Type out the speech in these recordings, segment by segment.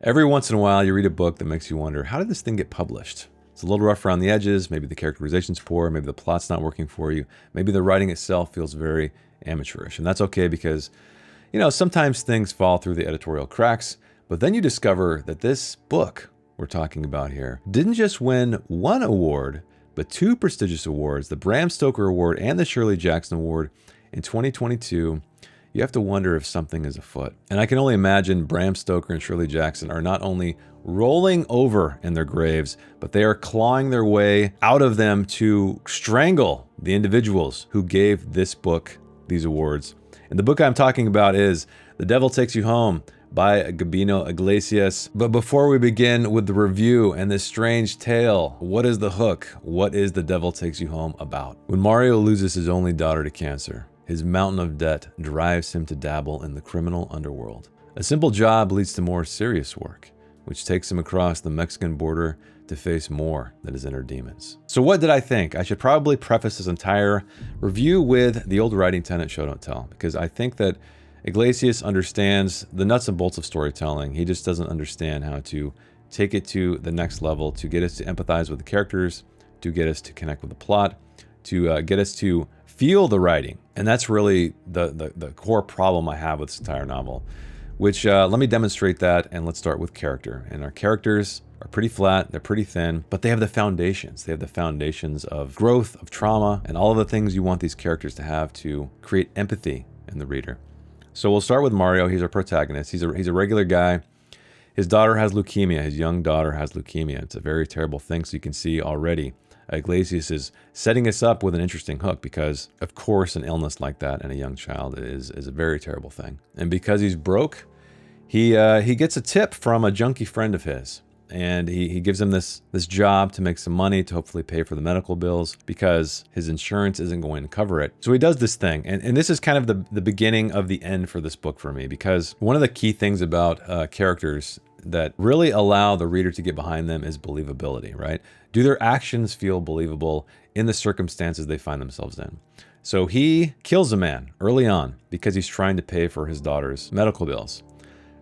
Every once in a while, you read a book that makes you wonder, how did this thing get published? It's a little rough around the edges, maybe the characterization's poor, maybe the plot's not working for you, maybe the writing itself feels very amateurish. And that's okay because, sometimes things fall through the editorial cracks, but then you discover that this book we're talking about here didn't just win one award, but two prestigious awards, the Bram Stoker Award and the Shirley Jackson Award in 2022. You have to wonder if something is afoot. And I can only imagine Bram Stoker and Shirley Jackson are not only rolling over in their graves, but they are clawing their way out of them to strangle the individuals who gave this book these awards. And the book I'm talking about is The Devil Takes You Home by Gabino Iglesias. But before we begin with the review and this strange tale, what is the hook? What is The Devil Takes You Home about? When Mario loses his only daughter to cancer, his mountain of debt drives him to dabble in the criminal underworld. A simple job leads to more serious work, which takes him across the Mexican border to face more than his inner demons. So what did I think? I should probably preface this entire review with the old writing tenet, show don't tell, because I think that Iglesias understands the nuts and bolts of storytelling. He just doesn't understand how to take it to the next level, to get us to empathize with the characters, to get us to connect with the plot, to get us to feel the writing. And that's really the core problem I have with this entire novel, which let me demonstrate that, and let's start with character. And our characters are pretty flat, they're pretty thin, but they have the foundations. They have the foundations of growth, of trauma, and all of the things you want these characters to have to create empathy in the reader. So we'll start with Mario. He's our protagonist. He's a regular guy. His daughter has leukemia. His young daughter has leukemia. It's a very terrible thing, so you can see already Iglesias is setting us up with an interesting hook because, of course, an illness like that in a young child is a very terrible thing. And because he's broke, he gets a tip from a junkie friend of his. And he gives him this job to make some money to hopefully pay for the medical bills because his insurance isn't going to cover it. So he does this thing. And this is kind of the beginning of the end for this book for me, because one of the key things about characters that really allow the reader to get behind them is believability, right? Do their actions feel believable in the circumstances they find themselves in? So he kills a man early on because he's trying to pay for his daughter's medical bills.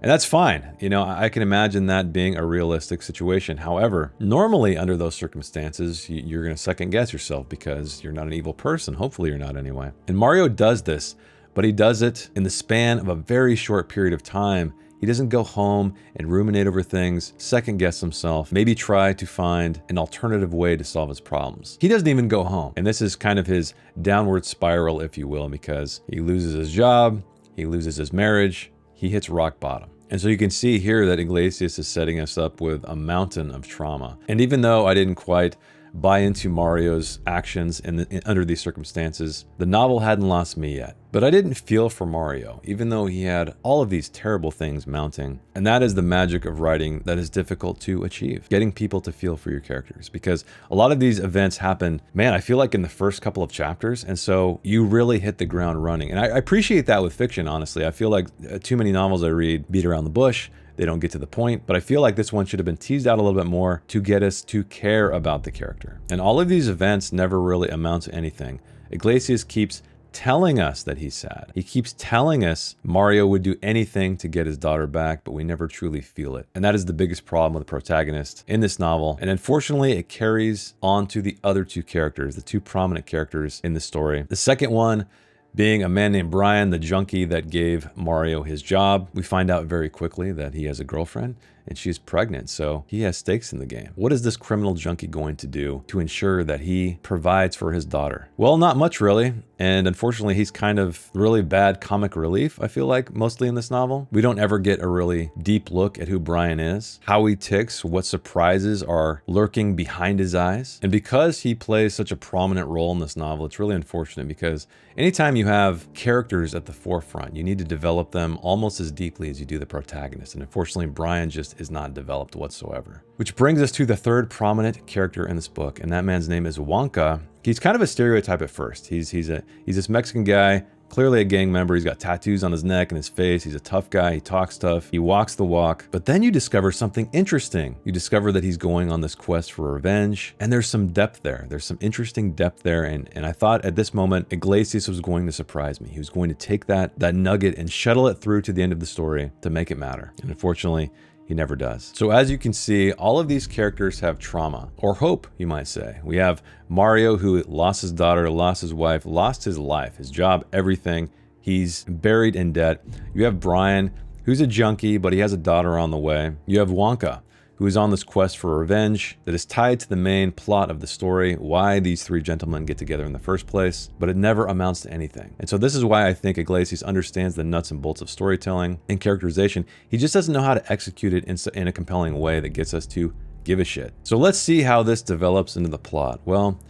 And that's fine. I can imagine that being a realistic situation. However, normally under those circumstances, you're going to second guess yourself because you're not an evil person. Hopefully you're not anyway. And Mario does this, but he does it in the span of a very short period of time. He doesn't go home and ruminate over things, second guess himself, maybe try to find an alternative way to solve his problems. He doesn't even go home. And this is kind of his downward spiral, if you will, because he loses his job, he loses his marriage, he hits rock bottom. And so you can see here that Iglesias is setting us up with a mountain of trauma. And even though I didn't quite buy into Mario's actions under these circumstances, the novel hadn't lost me yet. But I didn't feel for Mario, even though he had all of these terrible things mounting. And that is the magic of writing that is difficult to achieve, getting people to feel for your characters. Because a lot of these events happen, man, I feel like in the first couple of chapters. And so you really hit the ground running. And I appreciate that with fiction, honestly. I feel like too many novels I read beat around the bush. They don't get to the point, but I feel like this one should have been teased out a little bit more to get us to care about the character. And all of these events never really amount to anything. Iglesias keeps telling us that he's sad. He keeps telling us Mario would do anything to get his daughter back, but we never truly feel it. And that is the biggest problem with the protagonist in this novel. And unfortunately, it carries on to the other two characters, the two prominent characters in the story. The second one being a man named Brian, the junkie that gave Mario his job. We find out very quickly that he has a girlfriend and she's pregnant, so he has stakes in the game. What is this criminal junkie going to do to ensure that he provides for his daughter? Well, not much really. And unfortunately, he's kind of really bad comic relief, I feel like, mostly in this novel. We don't ever get a really deep look at who Brian is, how he ticks, what surprises are lurking behind his eyes. And because he plays such a prominent role in this novel, it's really unfortunate because anytime you have characters at the forefront, you need to develop them almost as deeply as you do the protagonist. And unfortunately, Brian just is not developed whatsoever. Which brings us to the third prominent character in this book, and that man's name is Wonka. He's kind of a stereotype at first. He's this Mexican guy, clearly a gang member. He's got tattoos on his neck and his face. He's a tough guy. He talks tough. He walks the walk. But then you discover something interesting. You discover that he's going on this quest for revenge, and there's some depth there. There's some interesting depth there, and I thought at this moment Iglesias was going to surprise me. He was going to take that nugget and shuttle it through to the end of the story to make it matter. And unfortunately, he never does. So as you can see, all of these characters have trauma, or hope, you might say. We have Mario, who lost his daughter, lost his wife, lost his life, his job, everything. He's buried in debt. You have Brian, who's a junkie, but he has a daughter on the way. You have Wonka, who is on this quest for revenge that is tied to the main plot of the story, why these three gentlemen get together in the first place, but it never amounts to anything. And so this is why I think Iglesias understands the nuts and bolts of storytelling and characterization. He just doesn't know how to execute it in a compelling way that gets us to give a shit. So let's see how this develops into the plot. Well,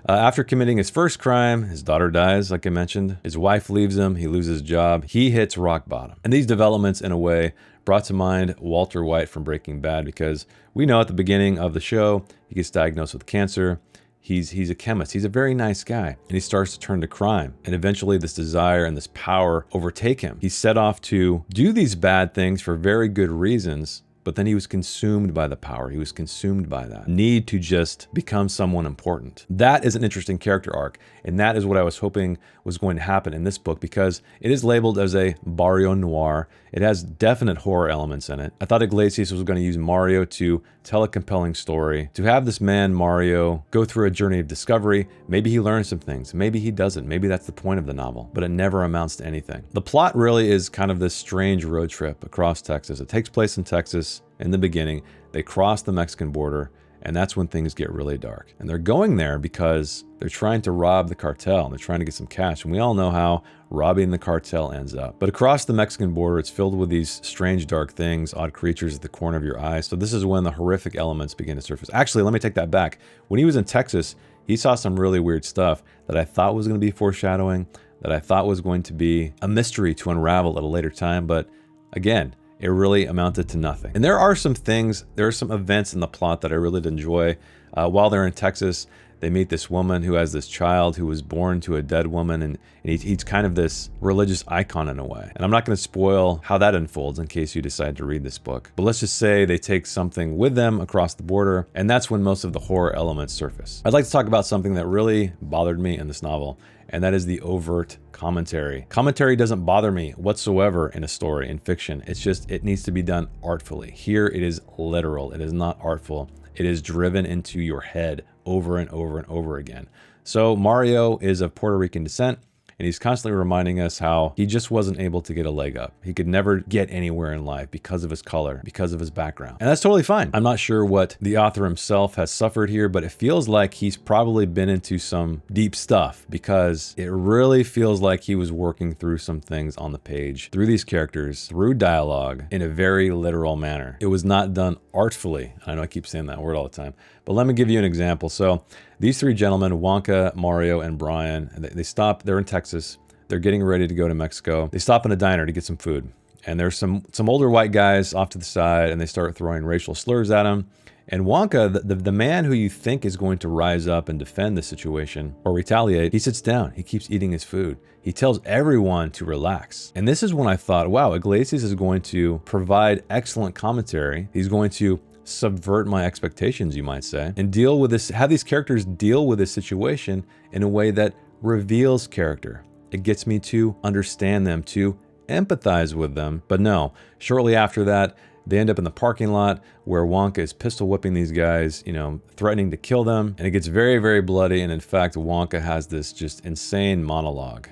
after committing his first crime, his daughter dies, like I mentioned. His wife leaves him, he loses his job, he hits rock bottom. And these developments, in a way, brought to mind Walter White from Breaking Bad, because we know at the beginning of the show, he gets diagnosed with cancer. He's a chemist. He's a very nice guy. And he starts to turn to crime. And eventually this desire and this power overtake him. He's set off to do these bad things for very good reasons, but then he was consumed by the power. He was consumed by that need to just become someone important. That is an interesting character arc. And that is what I was hoping was going to happen in this book, because it is labeled as a barrio noir. It has definite horror elements in it. I thought Iglesias was going to use Mario to tell a compelling story, to have this man, Mario, go through a journey of discovery. Maybe he learns some things. Maybe he doesn't. Maybe that's the point of the novel, but it never amounts to anything. The plot really is kind of this strange road trip across Texas. It takes place in Texas in the beginning. They cross the Mexican border, and that's when things get really dark. And they're going there because they're trying to rob the cartel, and they're trying to get some cash. And we all know how robbing the cartel ends up. But across the Mexican border, it's filled with these strange, dark things, odd creatures at the corner of your eye. So this is when the horrific elements begin to surface. Actually, let me take that back. When he was in Texas, he saw some really weird stuff that I thought was going to be foreshadowing, that I thought was going to be a mystery to unravel at a later time. But again, it really amounted to nothing. And there are some things, there are some events in the plot that I really did enjoy. While they're in Texas, they meet this woman who has this child who was born to a dead woman, and he's kind of this religious icon in a way. And I'm not going to spoil how that unfolds in case you decide to read this book. But let's just say they take something with them across the border, and that's when most of the horror elements surface. I'd like to talk about something that really bothered me in this novel, and that is the overt commentary. Commentary doesn't bother me whatsoever in a story, in fiction. It's just, it needs to be done artfully. Here it is literal. It is not artful. It is driven into your head over and over and over again. So Mario is of Puerto Rican descent, and he's constantly reminding us how he just wasn't able to get a leg up. He could never get anywhere in life because of his color, because of his background. And that's totally fine. I'm not sure what the author himself has suffered here, but it feels like he's probably been into some deep stuff, because it really feels like he was working through some things on the page, through these characters, through dialogue, in a very literal manner. It was not done artfully. I know I keep saying that word all the time, but let me give you an example. So these three gentlemen, Wonka, Mario, and Brian, they stop, they're in Texas. They're getting ready to go to Mexico. They stop in a diner to get some food. And there's some older white guys off to the side, and they start throwing racial slurs at him. And Wonka, the man who you think is going to rise up and defend the situation or retaliate, he sits down. He keeps eating his food. He tells everyone to relax. And this is when I thought, wow, Iglesias is going to provide excellent commentary. He's going to subvert my expectations, you might say, and deal with this, have these characters deal with this situation in a way that reveals character. It gets me to understand them, to empathize with them. But no, shortly after that, they end up in the parking lot where Wonka is pistol whipping these guys, you know, threatening to kill them. And it gets very, very bloody. And in fact, Wonka has this just insane monologue.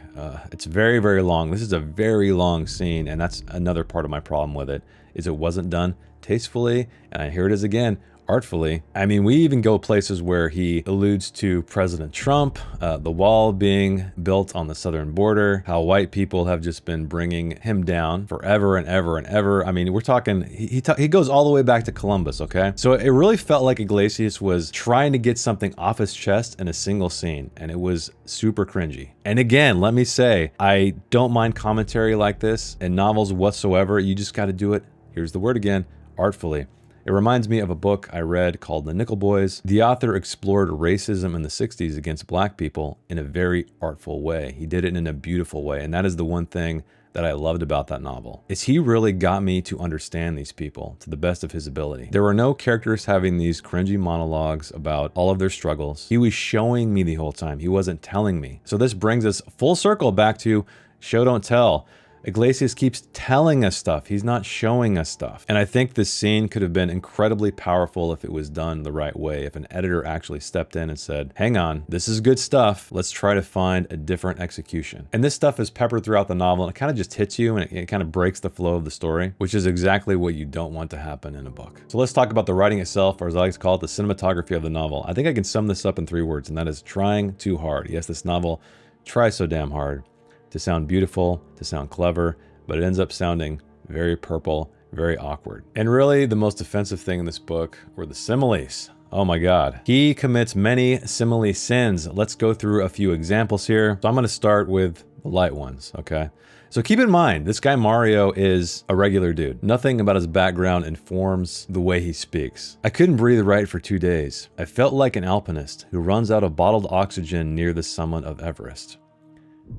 It's very, very long. This is a very long scene. And that's another part of my problem with it, is it wasn't done tastefully. And here it is again, artfully. I mean, we even go places where he alludes to President Trump, the wall being built on the southern border, how white people have just been bringing him down forever and ever and ever. I mean, we're talking, he goes all the way back to Columbus, okay? So it really felt like Iglesias was trying to get something off his chest in a single scene, and it was super cringy. And again, let me say, I don't mind commentary like this in novels whatsoever. You just got to do it, here's the word again, artfully. It reminds me of a book I read called The Nickel Boys. The author explored racism in the 60s against black people in a very artful way. He did it in a beautiful way, and that is the one thing that I loved about that novel, is he really got me to understand these people to the best of his ability. There were no characters having these cringy monologues about all of their struggles. He was showing me the whole time. He wasn't telling me. So this brings us full circle back to show, don't tell. Iglesias keeps telling us stuff. He's not showing us stuff. And I think this scene could have been incredibly powerful if it was done the right way. If an editor actually stepped in and said, hang on, this is good stuff. Let's try to find a different execution. And this stuff is peppered throughout the novel, and it kind of just hits you, and it kind of breaks the flow of the story, which is exactly what you don't want to happen in a book. So let's talk about the writing itself, or as I like to call it, the cinematography of the novel. I think I can sum this up in 3 words, and that is trying too hard. Yes, this novel tries so damn hard to sound beautiful, to sound clever, but it ends up sounding very purple, very awkward. And really, the most offensive thing in this book were the similes. Oh my God. He commits many simile sins. Let's go through a few examples here. So I'm gonna start with the light ones, okay? So keep in mind, this guy Mario is a regular dude. Nothing about his background informs the way he speaks. I couldn't breathe right for 2 days. I felt like an alpinist who runs out of bottled oxygen near the summit of Everest.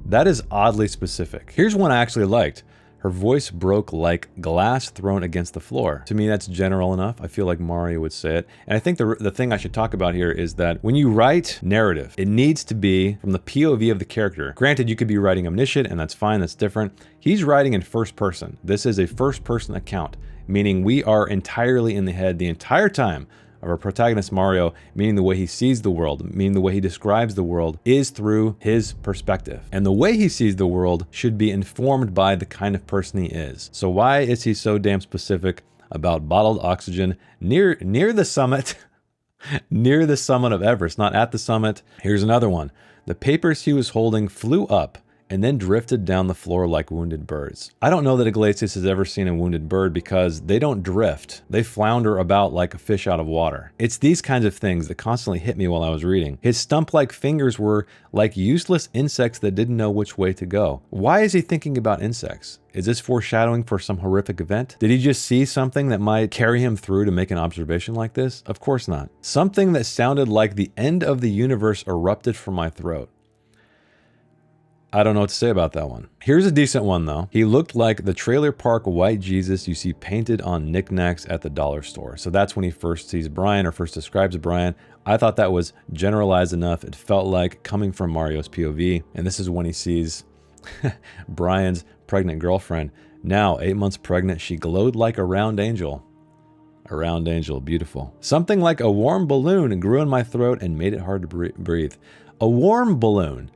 That is oddly specific. Here's one I actually liked. Her voice broke like glass thrown against the floor. To me, that's general enough. I feel like Mario would say it. And I think the thing I should talk about here is that when you write narrative, it needs to be from the POV of the character. Granted, you could be writing omniscient, and that's fine, that's different. He's writing in first person. This is a first person account, meaning we are entirely in the head the entire time of our protagonist Mario, meaning the way he sees the world, meaning the way he describes the world is through his perspective. And the way he sees the world should be informed by the kind of person he is. So why is he so damn specific about bottled oxygen near the summit, near the summit of Everest, not at the summit? Here's another one. The papers he was holding flew up and then drifted down the floor like wounded birds. I don't know that Iglesias has ever seen a wounded bird because they don't drift. They flounder about like a fish out of water. It's these kinds of things that constantly hit me while I was reading. His stump-like fingers were like useless insects that didn't know which way to go. Why is he thinking about insects? Is this foreshadowing for some horrific event? Did he just see something that might carry him through to make an observation like this? Of course not. Something that sounded like the end of the universe erupted from my throat. I don't know what to say about that one. Here's a decent one though. He looked like the trailer park white Jesus you see painted on knickknacks at the dollar store. So that's when he first sees Brian, or first describes Brian. I thought that was generalized enough. It felt like coming from Mario's POV. And this is when he sees Brian's pregnant girlfriend. Now 8 months pregnant, she glowed like a round angel. A round angel, beautiful. Something like a warm balloon grew in my throat and made it hard to breathe. A warm balloon.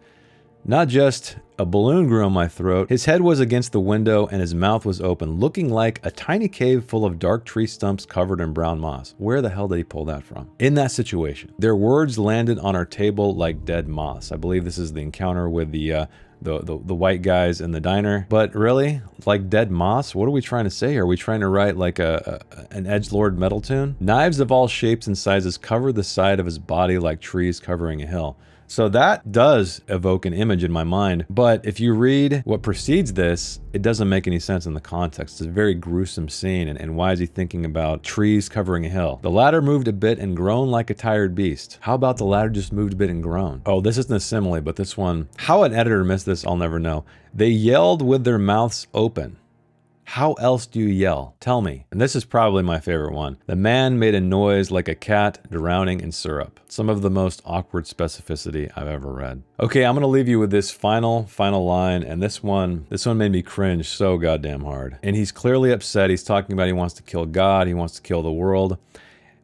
Not just a balloon grew in my throat. His head was against the window and his mouth was open, looking like a tiny cave full of dark tree stumps covered in brown moss. Where the hell did he pull that from? In that situation, their words landed on our table like dead moss. I believe this is the encounter with the white guys in the diner. But really, like dead moss? What are we trying to say here? Are we trying to write like an edgelord metal tune? Knives of all shapes and sizes covered the side of his body like trees covering a hill. So that does evoke an image in my mind, but if you read what precedes this, it doesn't make any sense in the context. It's a very gruesome scene, and why is he thinking about trees covering a hill? The ladder moved a bit and groaned like a tired beast. How about the ladder just moved a bit and groaned? Oh, this isn't a simile, but this one, how an editor missed this, I'll never know. They yelled with their mouths open. How else do you yell? Tell me. And this is probably my favorite one. The man made a noise like a cat drowning in syrup. Some of the most awkward specificity I've ever read. Okay, I'm gonna leave you with this final line, and this one made me cringe so goddamn hard. And he's clearly upset. He's talking about he wants to kill God, he wants to kill the world.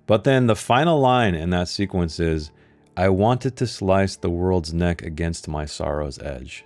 But then the final line in that sequence is, I wanted to slice the world's neck against my sorrow's edge.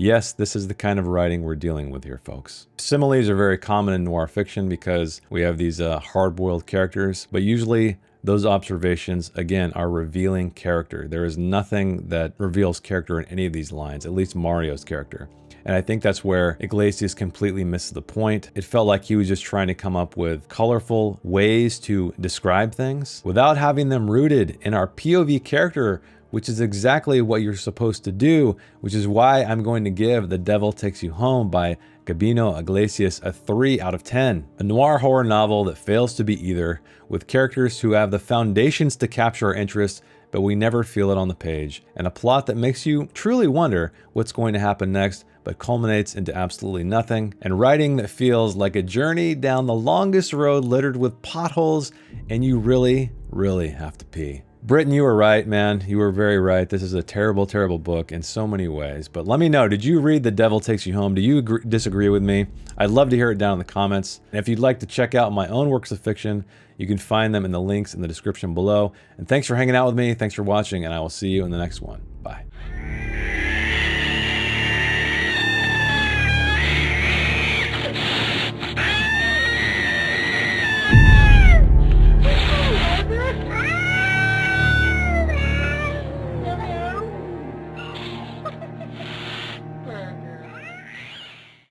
Yes, this is the kind of writing we're dealing with here, folks. Similes are very common in noir fiction because we have these hard-boiled characters, but usually those observations, again, are revealing character. There is nothing that reveals character in any of these lines, at least Mario's character. And I think that's where Iglesias completely misses the point. It felt like he was just trying to come up with colorful ways to describe things without having them rooted in our POV character, which is exactly what you're supposed to do, which is why I'm going to give The Devil Takes You Home by Gabino Iglesias a 3 out of 10. A noir horror novel that fails to be either, with characters who have the foundations to capture our interest, but we never feel it on the page, and a plot that makes you truly wonder what's going to happen next, but culminates into absolutely nothing, and writing that feels like a journey down the longest road littered with potholes, and you really, really have to pee. Britton, you were right, man. You were very right. This is a terrible, terrible book in so many ways. But let me know, did you read The Devil Takes You Home? Do you disagree with me? I'd love to hear it down in the comments. And if you'd like to check out my own works of fiction, you can find them in the links in the description below. And thanks for hanging out with me. Thanks for watching, and I will see you in the next one. Bye.